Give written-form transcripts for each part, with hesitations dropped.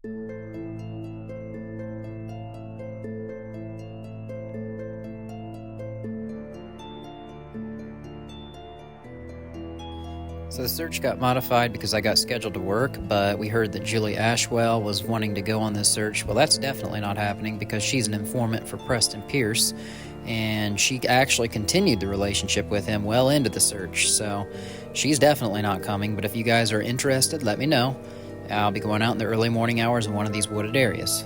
So the search got modified because I got scheduled to work, but we heard that Julie Ashwell was wanting to go on this search. Well, that's definitely not happening because she's an informant for Preston Pierce, and she actually continued the relationship with him well into the search. So she's definitely not coming, but if you guys are interested, let me know. I'll be going out in the early morning hours in one of these wooded areas.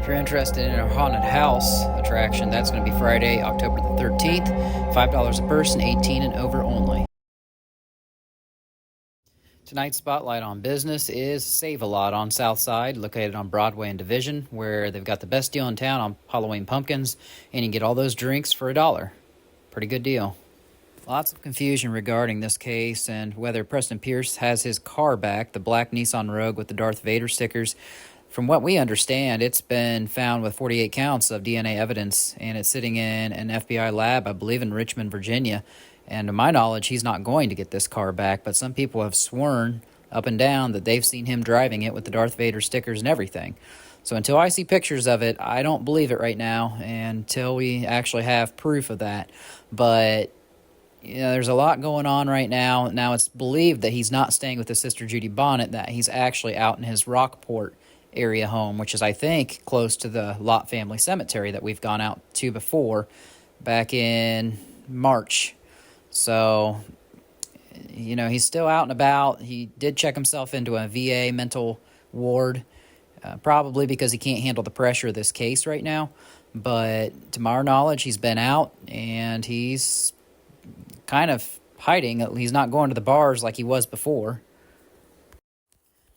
If you're interested in a haunted house attraction, that's going to be Friday, October the 13th, $5 a person, 18 and over only. Tonight's spotlight on business is Save-A-Lot on South Side, located on Broadway and Division, where they've got the best deal in town on Halloween pumpkins, and you can get all those drinks for $1. Pretty good deal. Lots of confusion regarding this case and whether Preston Pierce has his car back, the black Nissan Rogue with the Darth Vader stickers. From what we understand, it's been found with 48 counts of DNA evidence, and it's sitting in an FBI lab, I believe in Richmond, Virginia. And to my knowledge, he's not going to get this car back, but some people have sworn up and down that they've seen him driving it with the Darth Vader stickers and everything. So until I see pictures of it, I don't believe it right now until we actually have proof of that. But there's a lot going on right now. Now it's believed that he's not staying with his sister Judy Bonnet, that he's actually out in his Rockport area home, which is, I think, close to the Lott family cemetery that we've gone out to before back in March. So, he's still out and about. He did check himself into a VA mental ward, probably because he can't handle the pressure of this case right now. But to my knowledge, he's been out, and he's kind of hiding. He's not going to the bars like he was before.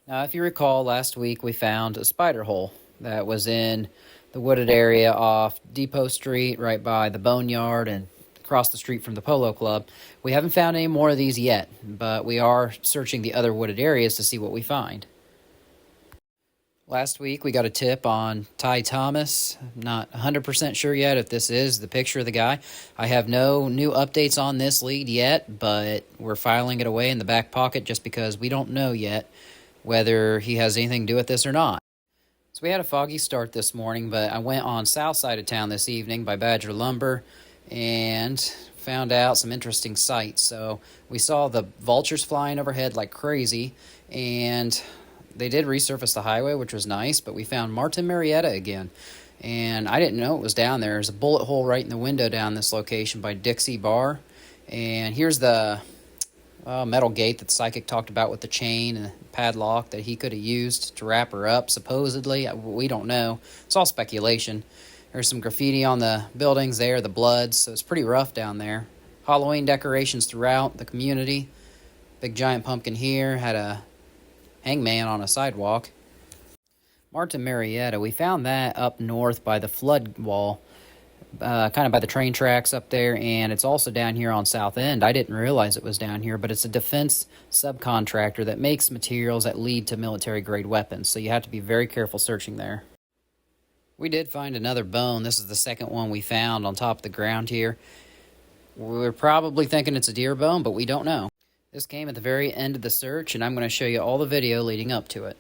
Now, if you recall, last week we found a spider hole that was in the wooded area off Depot Street, right by the Boneyard and across the street from the Polo Club. We haven't found any more of these yet, but we are searching the other wooded areas to see what we find. Last week we got a tip on Ty Thomas. Not 100% sure yet if this is the picture of the guy. I have no new updates on this lead yet, but we're filing it away in the back pocket just because we don't know yet whether he has anything to do with this or not. So we had a foggy start this morning, but I went on south side of town this evening by Badger Lumber and found out some interesting sights. So we saw the vultures flying overhead like crazy, and they did resurface the highway, which was nice, but we found Martin Marietta again, and I didn't know it was down there. There's a bullet hole right in the window down this location by Dixie Bar, and here's the metal gate that Psychic talked about with the chain and padlock that he could have used to wrap her up, supposedly. We don't know. It's all speculation. There's some graffiti on the buildings there, the Bloods, so it's pretty rough down there. Halloween decorations throughout the community. Big giant pumpkin here, had a hangman on a sidewalk. Martin Marietta, we found that up north by the flood wall, kind of by the train tracks up there, and it's also down here on South End. I didn't realize it was down here, but it's a defense subcontractor that makes materials that lead to military-grade weapons, so you have to be very careful searching there. We did find another bone. This is the second one we found on top of the ground here. We're probably thinking it's a deer bone, but we don't know. This came at the very end of the search, and I'm going to show you all the video leading up to it.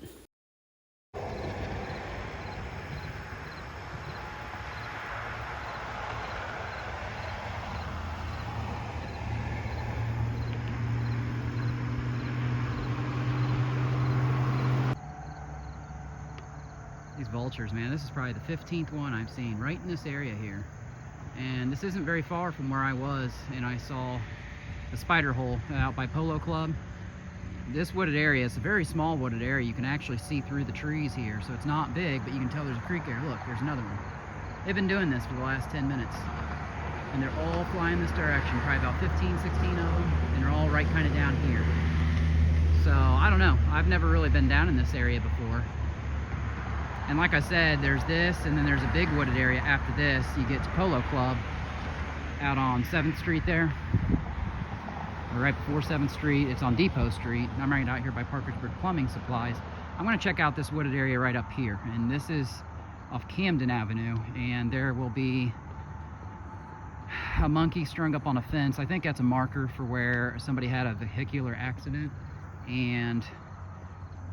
These vultures, man, this is probably the 15th one I've seen right in this area here. And this isn't very far from where I was, and I saw the spider hole out by Polo Club. This wooded area is a very small wooded area. You can actually see through the trees here, so it's not big, but you can tell there's a creek there. Look, there's another one. They've been doing this for the last 10 minutes, and they're all flying this direction, probably about 15, 16 of them, and they're all right kind of down here. So, I don't know. I've never really been down in this area before. And like I said, there's this, and then there's a big wooded area after this. You get to Polo Club out on 7th Street there, or right before 7th Street. It's on Depot Street. I'm right out here by Parkersburg Plumbing Supplies. I'm going to check out this wooded area right up here, and this is off Camden Avenue, and there will be a monkey strung up on a fence. I think that's a marker for where somebody had a vehicular accident, and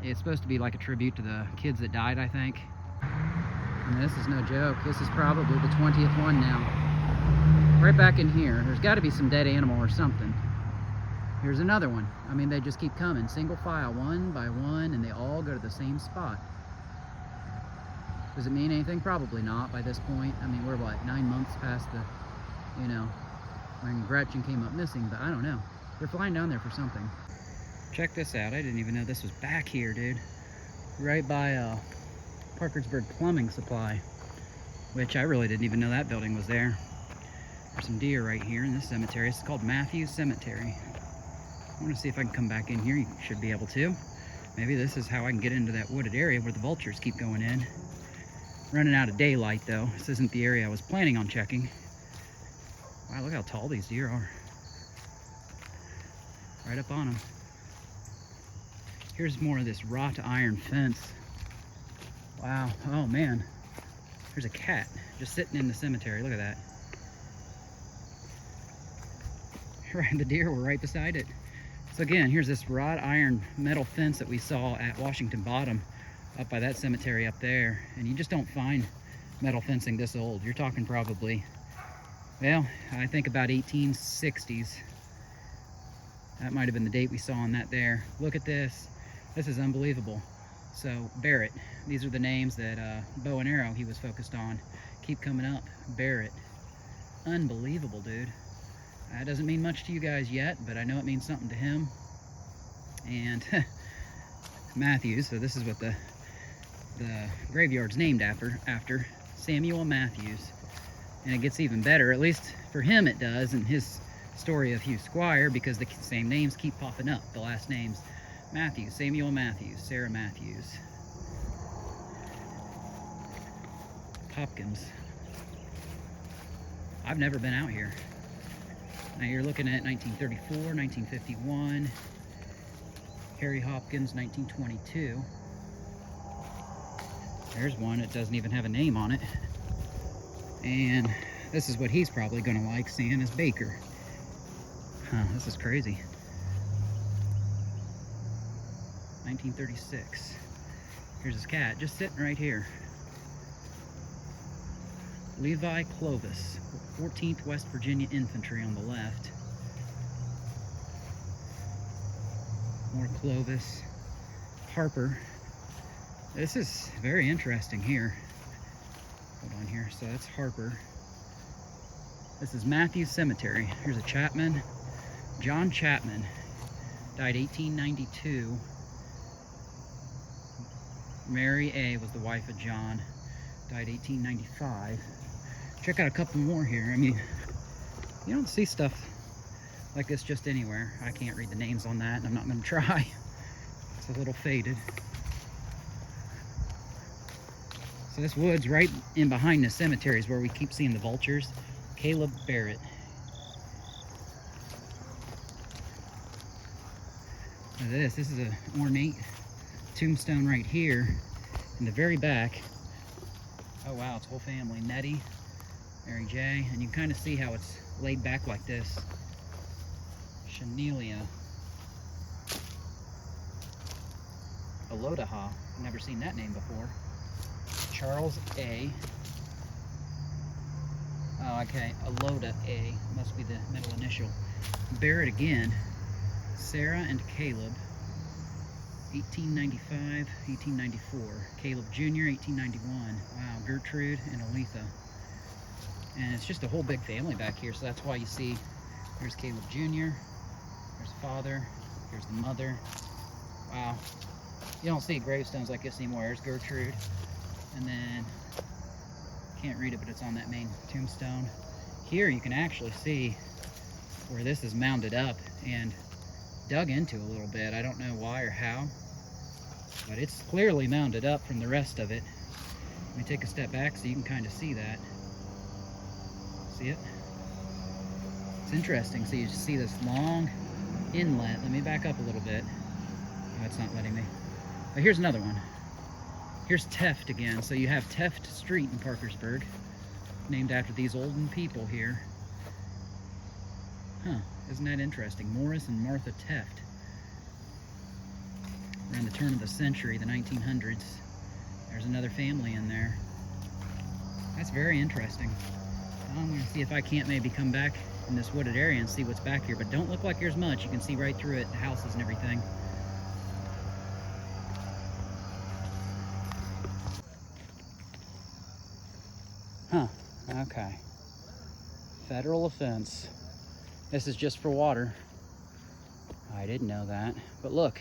It's supposed to be like a tribute to the kids that died, I think. And this is no joke. This is probably the 20th one now. Right back in here. There's got to be some dead animal or something. Here's another one. I mean, they just keep coming, single file, one by one, and they all go to the same spot. Does it mean anything? Probably not by this point. I mean, we're what, 9 months past the, you know, when Gretchen came up missing, but I don't know. They're flying down there for something. Check this out. I didn't even know this was back here, dude. Right by Parkersburg Plumbing Supply, which I really didn't even know that building was there. There's some deer right here in this cemetery. It's called Matthews Cemetery. I want to see if I can come back in here. You should be able to. Maybe this is how I can get into that wooded area where the vultures keep going in. Running out of daylight though. This isn't the area I was planning on checking. Wow, look how tall these deer are. Right up on them. Here's more of this wrought iron fence. Wow, oh man. There's a cat just sitting in the cemetery. Look at that. Right, the deer were right beside it. So again, here's this wrought iron metal fence that we saw at Washington Bottom up by that cemetery up there. And you just don't find metal fencing this old. You're talking probably, well, I think about 1860s. That might have been the date we saw on that there. Look at this. This is unbelievable. So Barrett, these are the names that bow and arrow he was focused on. Keep coming up, Barrett. Unbelievable, dude. That doesn't mean much to you guys yet, but I know it means something to him. And Matthews, so this is what the graveyard's named after Samuel Matthews. And it gets even better, at least for him it does, in his story of Hugh Squire, because the same names keep popping up, the last names. Matthews, Samuel Matthews, Sarah Matthews. Hopkins. I've never been out here. Now you're looking at 1934, 1951, Harry Hopkins, 1922. There's one that doesn't even have a name on it. And this is what he's probably gonna like seeing, is Baker. Huh, this is crazy. 1936. Here's his cat, just sitting right here. Levi Clovis, 14th West Virginia Infantry on the left. More Clovis. Harper. This is very interesting here. Hold on here. So that's Harper. This is Matthews Cemetery. Here's a Chapman. John Chapman. Died 1892. Mary A. was the wife of John. Died 1895. Check out a couple more here. I mean, you don't see stuff like this just anywhere. I can't read the names on that, and I'm not going to try. It's a little faded. So this wood's right in behind the cemeteries where we keep seeing the vultures. Caleb Barrett. Now this is an ornate tombstone right here in the very back. Oh wow, it's whole family. Nettie, Mary J, and you can kind of see how it's laid back like this. Shanelia. Alodaha, never seen that name before. Charles A. Oh, okay, Aloda A, must be the middle initial. Barrett again. Sarah and Caleb, 1895, 1894. Caleb Jr., 1891. Wow, Gertrude and Aletha. And it's just a whole big family back here, so that's why you see, there's Caleb Jr., there's father, here's the mother. Wow. You don't see gravestones like this anymore. There's Gertrude. And then, can't read it, but it's on that main tombstone. Here you can actually see where this is mounded up and dug into a little bit. I don't know why or how, but it's clearly mounded up from the rest of it. Let me take a step back so you can kind of see that. See it? It's interesting. So you see this long inlet. Let me back up a little bit. Oh, it's not letting me. But here's another one. Here's Teft again. So you have Teft Street in Parkersburg, named after these olden people here. Huh, isn't that interesting? Morris and Martha Teft. around the turn of the century, the 1900s. There's another family in there. That's very interesting. I'm going to see if I can't maybe come back in this wooded area and see what's back here, but don't look like there's much. You can see right through it, the houses and everything. Huh, okay. Federal offense. This is just for water. I didn't know that. But look,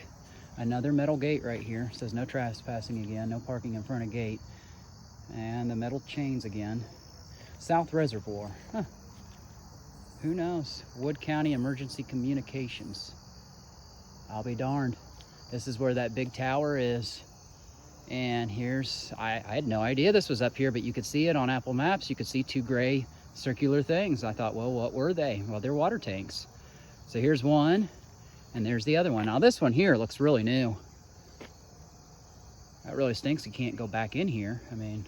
another metal gate right here. It says no trespassing again, no parking in front of gate. And the metal chains again. South Reservoir. Huh. Who knows? Wood County Emergency Communications. I'll be darned. This is where that big tower is. And here's, I had no idea this was up here, but you could see it on Apple Maps. You could see two gray circular things. I thought, well, what were they? Well, they're water tanks. So here's one, and there's the other one. Now this one here looks really new. That really stinks you can't go back in here. I mean,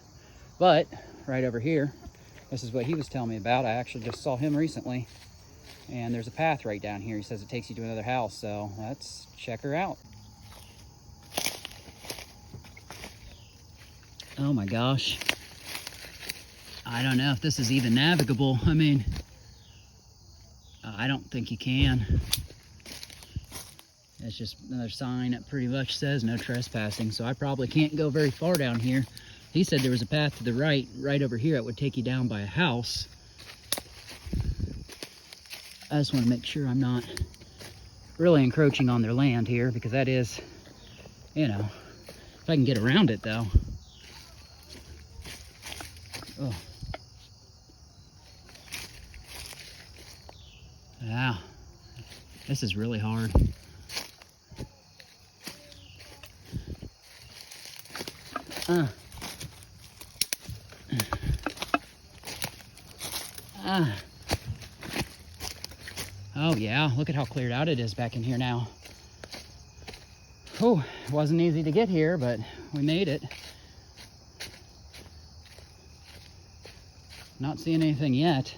but right over here, this is what he was telling me about. I actually just saw him recently. And there's a path right down here. He says it takes you to another house, so let's check her out. Oh my gosh. I don't know if this is even navigable. I mean, I don't think you can. It's just another sign that pretty much says no trespassing, so I probably can't go very far down here. He said there was a path to the right over here. It would take you down by a house. I just want to make sure I'm not really encroaching on their land here, because that is, you know, if I can get around it though. Oh. Yeah, this is really hard. Oh yeah, look at how cleared out it is back in here now. Oh, it wasn't easy to get here, but we made it. Not seeing anything yet.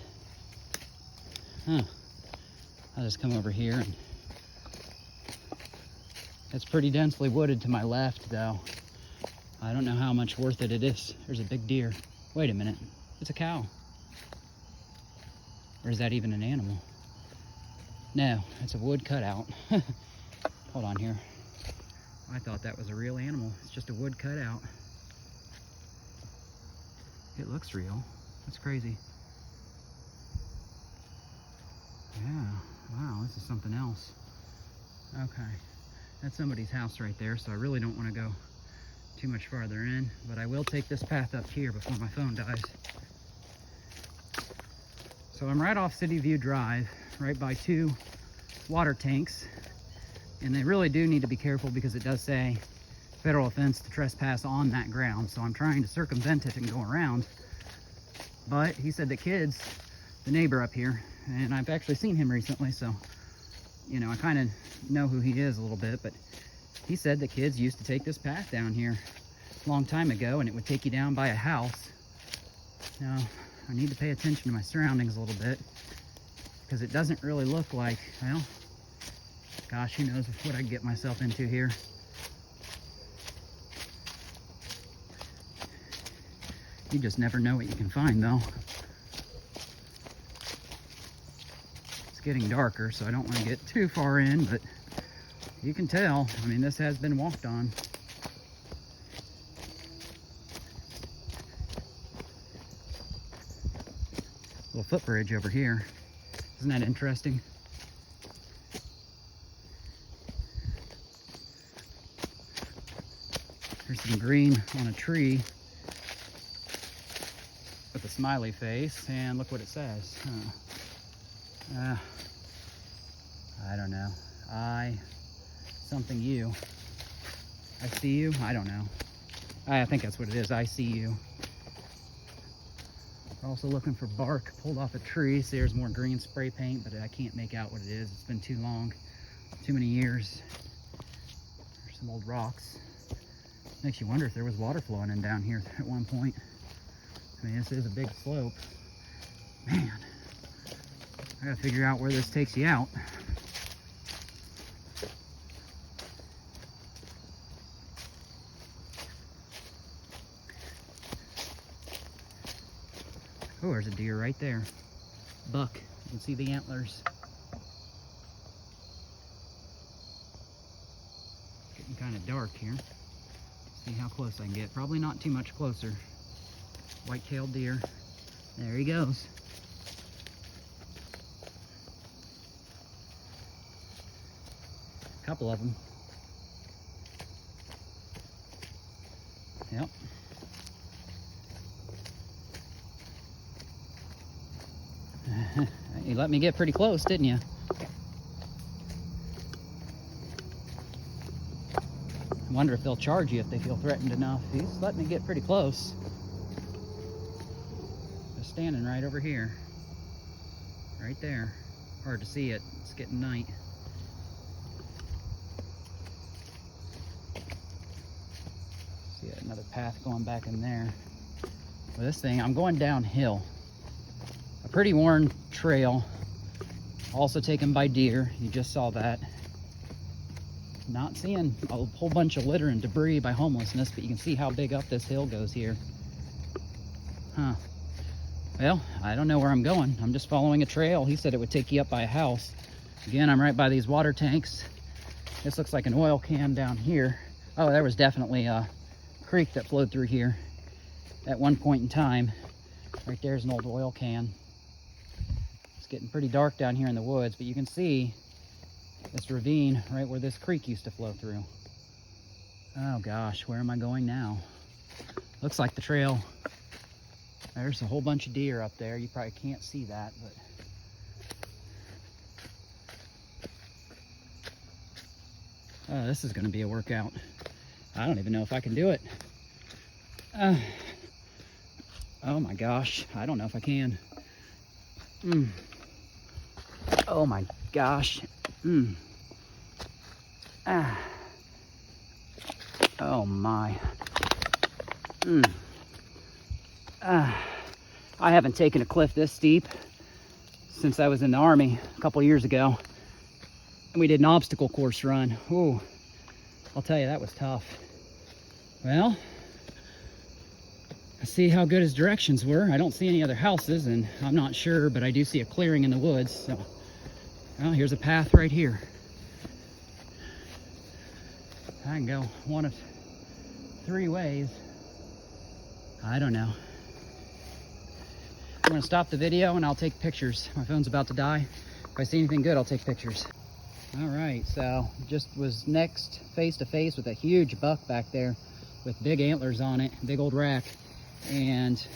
Huh. I'll just come over here, and it's pretty densely wooded to my left though. I don't know how much worth it is. There's a big deer. Wait a minute, it's a cow. Or is that even an animal? No, it's a wood cutout. Hold on here. I thought that was a real animal. It's just a wood cutout. It looks real. That's crazy. Yeah, wow, this is something else. Okay, that's somebody's house right there, so I really don't want to go too much farther in, but I will take this path up here before my phone dies. So I'm right off City View Drive, right by two water tanks, and they really do need to be careful because it does say federal offense to trespass on that ground, so I'm trying to circumvent it and go around. But he said the kids, the neighbor up here, and I've actually seen him recently, so, you know, I kind of know who he is a little bit, but he said the kids used to take this path down here a long time ago, and it would take you down by a house. Now, I need to pay attention to my surroundings a little bit, because it doesn't really look like, well, gosh, who knows what I can get myself into here. You just never know what you can find, though. It's getting darker, so I don't want to get too far in, but you can tell. I mean, this has been walked on. Little footbridge over here. Isn't that interesting? There's some green on a tree with a smiley face, and look what it says. I don't know. Something you. I see you? I don't know. I think that's what it is. I see you. Also looking for bark pulled off a tree. See, there's more green spray paint, but I can't make out what it is. It's been too long, too many years. There's some old rocks. Makes you wonder if there was water flowing in down here at one point. I mean, this is a big slope. Man, I gotta figure out where this takes you out. deer right there. Buck. You can see the antlers. Getting kind of dark here. See how close I can get. Probably not too much closer. White-tailed deer. There he goes. A couple of them. Yep. You let me get pretty close, didn't you? I wonder if they'll charge you if they feel threatened enough. He's letting me get pretty close. They're standing right over here. Right there. Hard to see it. It's getting night. See another path going back in there. Well, this thing, I'm going downhill. A pretty worn trail. Also taken by deer. You just saw that. Not seeing a whole bunch of litter and debris by homelessness, but you can see how big up this hill goes here. Huh. Well, I don't know where I'm going. I'm just following a trail. He said it would take you up by a house. Again, I'm right by these water tanks. This looks like an oil can down here. Oh, there was definitely a creek that flowed through here at one point in time. Right there's an old oil can. It's getting pretty dark down here in the woods, but you can see this ravine right where this creek used to flow through. Oh gosh, where am I going now? Looks like the trail. There's a whole bunch of deer up there. You probably can't see that, but oh, this is going to be a workout. I don't even know if I can do it. Oh my gosh, I don't know if I can. Oh my gosh. Oh my. I haven't taken a cliff this steep since I was in the Army a couple years ago. And we did an obstacle course run. Ooh, I'll tell you, that was tough. Well, I see how good his directions were. I don't see any other houses, and I'm not sure, but I do see a clearing in the woods. So, well, here's a path right here. I can go one of 3 ways. I don't know. I'm gonna stop the video and I'll take pictures. My phone's about to die. If I see anything good, I'll take pictures. All right, so just was next face to face with a huge buck back there with big antlers on it, big old rack. And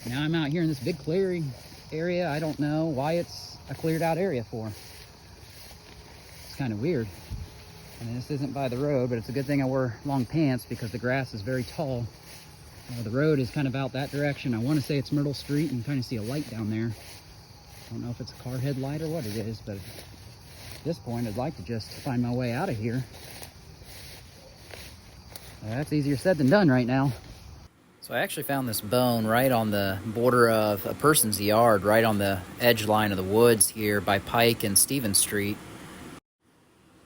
now I'm out here in this big clearing area. I don't know why it's a cleared out area for. It's kind of weird. I mean, this isn't by the road, but it's a good thing I wore long pants because the grass is very tall. The road is kind of out that direction. I want to say it's Myrtle Street, and kind of see a light down there. I don't know if it's a car headlight or what it is, but at this point I'd like to just find my way out of here. That's easier said than done right now. So I actually found this bone right on the border of a person's yard, right on the edge line of the woods here by Pike and Stevens Street.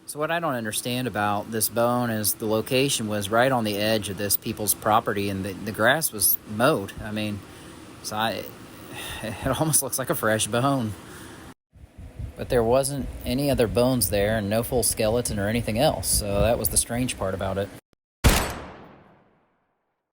So what I don't understand about this bone is the location was right on the edge of this people's property, and the grass was mowed. I mean, it almost looks like a fresh bone. But there wasn't any other bones there and no full skeleton or anything else, so that was the strange part about it.